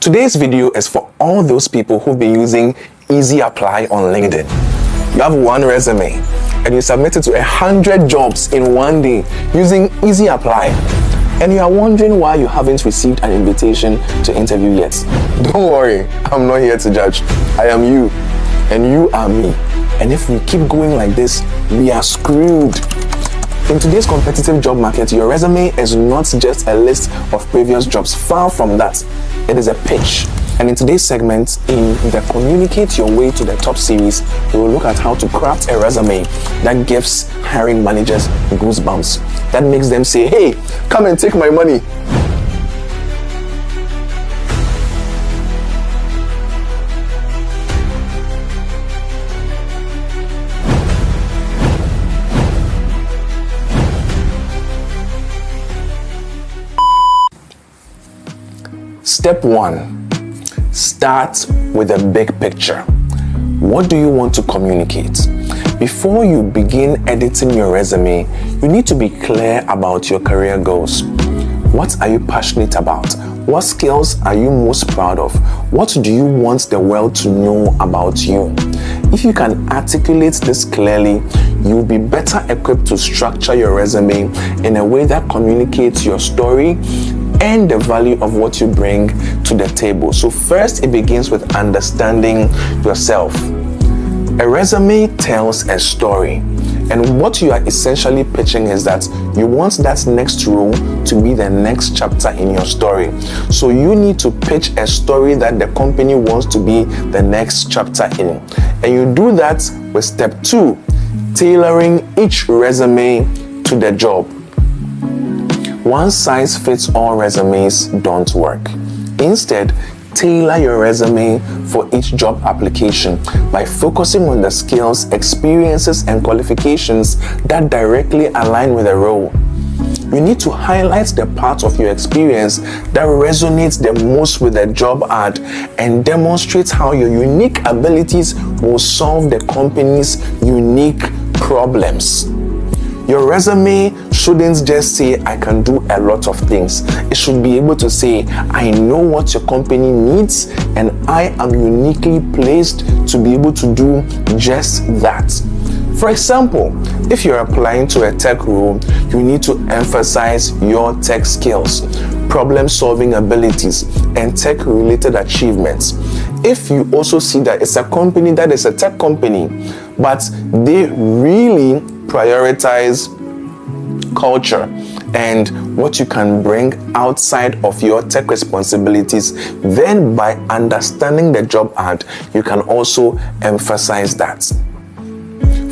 Today's video is for all those people who've been using Easy Apply on LinkedIn. You have one resume and you submit it to 100 jobs in one day using Easy Apply. And you are wondering why you haven't received an invitation to interview yet. Don't worry, I'm not here to judge. I am you and you are me. And if we keep going like this, we are screwed. In today's competitive job market, your resume is not just a list of previous jobs. Far from that. It is a pitch. And in today's segment, in the Communicate Your Way to the Top series, we will look at how to craft a resume that gives hiring managers goosebumps. That makes them say, hey, come and take my money. Step 1, start with a big picture. What do you want to communicate? Before you begin editing your resume, you need to be clear about your career goals. What are you passionate about? What skills are you most proud of? What do you want the world to know about you? If you can articulate this clearly, you'll be better equipped to structure your resume in a way that communicates your story and the value of what you bring to the table. So first, it begins with understanding yourself. A resume tells a story, and what you are essentially pitching is that you want that next role to be the next chapter in your story. So you need to pitch a story that the company wants to be the next chapter in. And you do that with step 2, tailoring each resume to the job. One size fits all resumes don't work. Instead, tailor your resume for each job application by focusing on the skills, experiences, and qualifications that directly align with the role. You need to highlight the part of your experience that resonates the most with the job ad and demonstrate how your unique abilities will solve the company's unique problems. Your resume shouldn't just say, I can do a lot of things. It should be able to say, I know what your company needs and I am uniquely placed to be able to do just that. For example, if you're applying to a tech role, you need to emphasize your tech skills, problem-solving abilities, and tech-related achievements. If you also see that it's a company that is a tech company, but they really prioritize culture and what you can bring outside of your tech responsibilities, then by understanding the job ad, you can also emphasize that.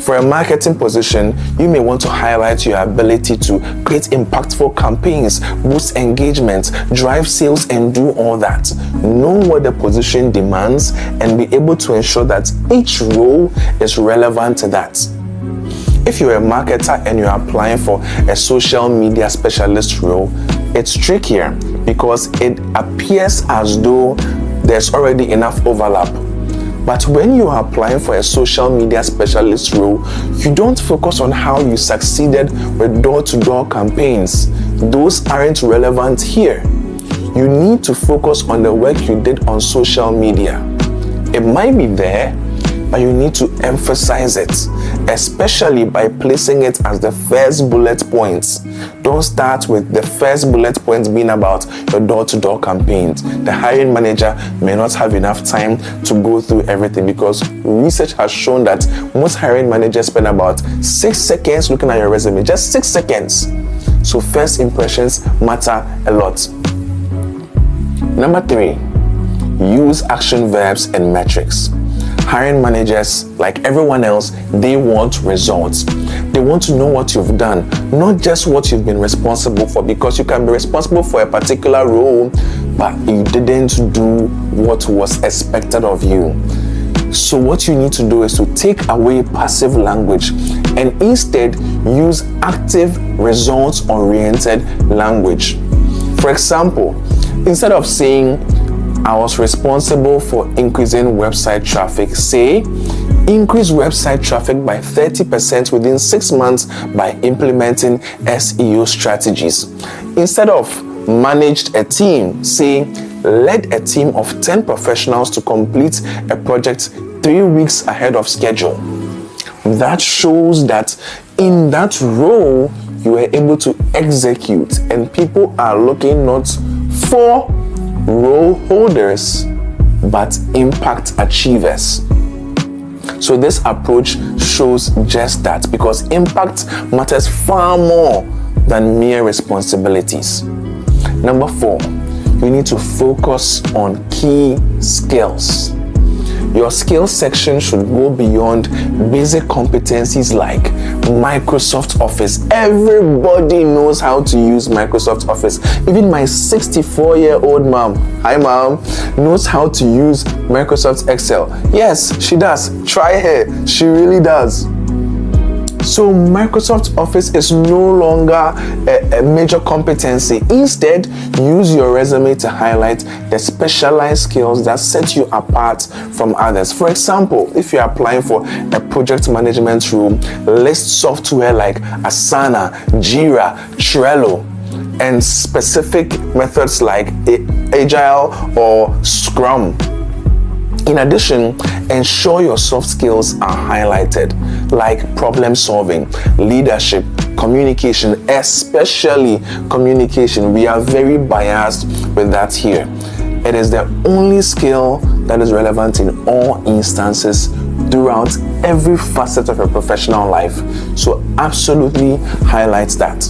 For a marketing position, you may want to highlight your ability to create impactful campaigns, boost engagement, drive sales, and do all that. Know what the position demands and be able to ensure that each role is relevant to that. If you're a marketer and you're applying for a social media specialist role, it's trickier because it appears as though there's already enough overlap. But when you are applying for a social media specialist role, you don't focus on how you succeeded with door-to-door campaigns. Those aren't relevant here. You need to focus on the work you did on social media. It might be there, but you need to emphasize it, especially by placing it as the first bullet points. Don't start with the first bullet points being about your door-to-door campaigns. The hiring manager may not have enough time to go through everything because research has shown that most hiring managers spend about 6 seconds looking at your resume, just 6 seconds. So first impressions matter a lot. Number 3, use action verbs and metrics. Hiring managers, like everyone else, they want results. They want to know what you've done, not just what you've been responsible for, because you can be responsible for a particular role, but you didn't do what was expected of you. So what you need to do is to take away passive language and instead use active, results-oriented language. For example, instead of saying, I was responsible for increasing website traffic, say, increase website traffic by 30% within 6 months by implementing SEO strategies. Instead of managed a team, say, led a team of 10 professionals to complete a project 3 weeks ahead of schedule. That shows that in that role, you were able to execute, and people are looking not for role holders, but impact achievers. So this approach shows just that, because impact matters far more than mere responsibilities. Number 4, you need to focus on key skills. Your skills section should go beyond basic competencies like Microsoft Office. Everybody knows how to use Microsoft Office. Even my 64-year-old mom, hi mom, knows how to use Microsoft Excel. Yes, she does. Try her. She really does. So Microsoft Office is no longer a major competency. Instead, use your resume to highlight the specialized skills that set you apart from others. For example, if you're applying for a project management role, list software like Asana, Jira, Trello, and specific methods like Agile or Scrum. In addition, ensure your soft skills are highlighted, like problem solving, leadership, communication, especially communication. We are very biased with that here. It is the only skill that is relevant in all instances throughout every facet of your professional life. So absolutely highlight that.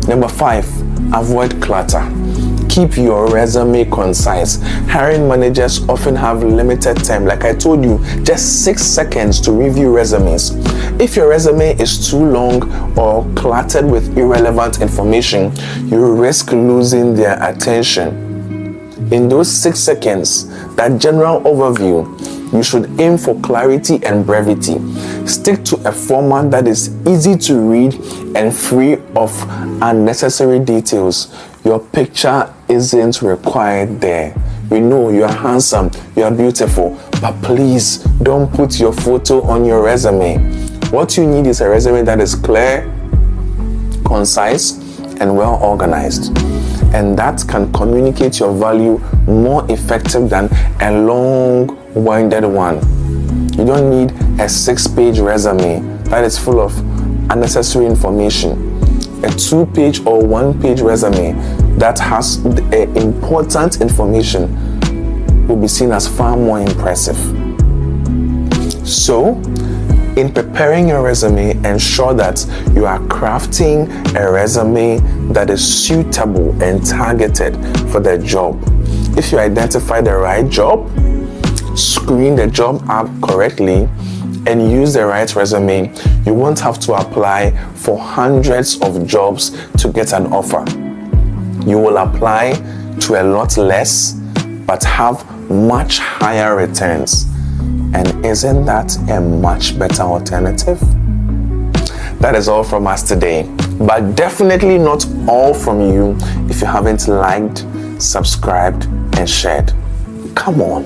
Number 5, avoid clutter. Keep your resume concise. Hiring managers often have limited time. Like I told you, just 6 seconds to review resumes. If your resume is too long or cluttered with irrelevant information, you risk losing their attention. In those 6 seconds, that general overview, you should aim for clarity and brevity. Stick to a format that is easy to read and free of unnecessary details. Your picture isn't required there. We know you are handsome, you are beautiful, but please don't put your photo on your resume. What you need is a resume that is clear, concise, and well organized. And that can communicate your value more effective than a long-winded one. You don't need a 6-page resume that is full of unnecessary information. A 2-page or 1-page resume that has important information will be seen as far more impressive. So, in preparing your resume, ensure that you are crafting a resume that is suitable and targeted for the job. If you identify the right job, screen the job app correctly, and use the right resume, you won't have to apply for hundreds of jobs to get an offer. You will apply to a lot less, but have much higher returns. And isn't that a much better alternative? That is all from us today, but definitely not all from you if you haven't liked, subscribed, and shared. Come on.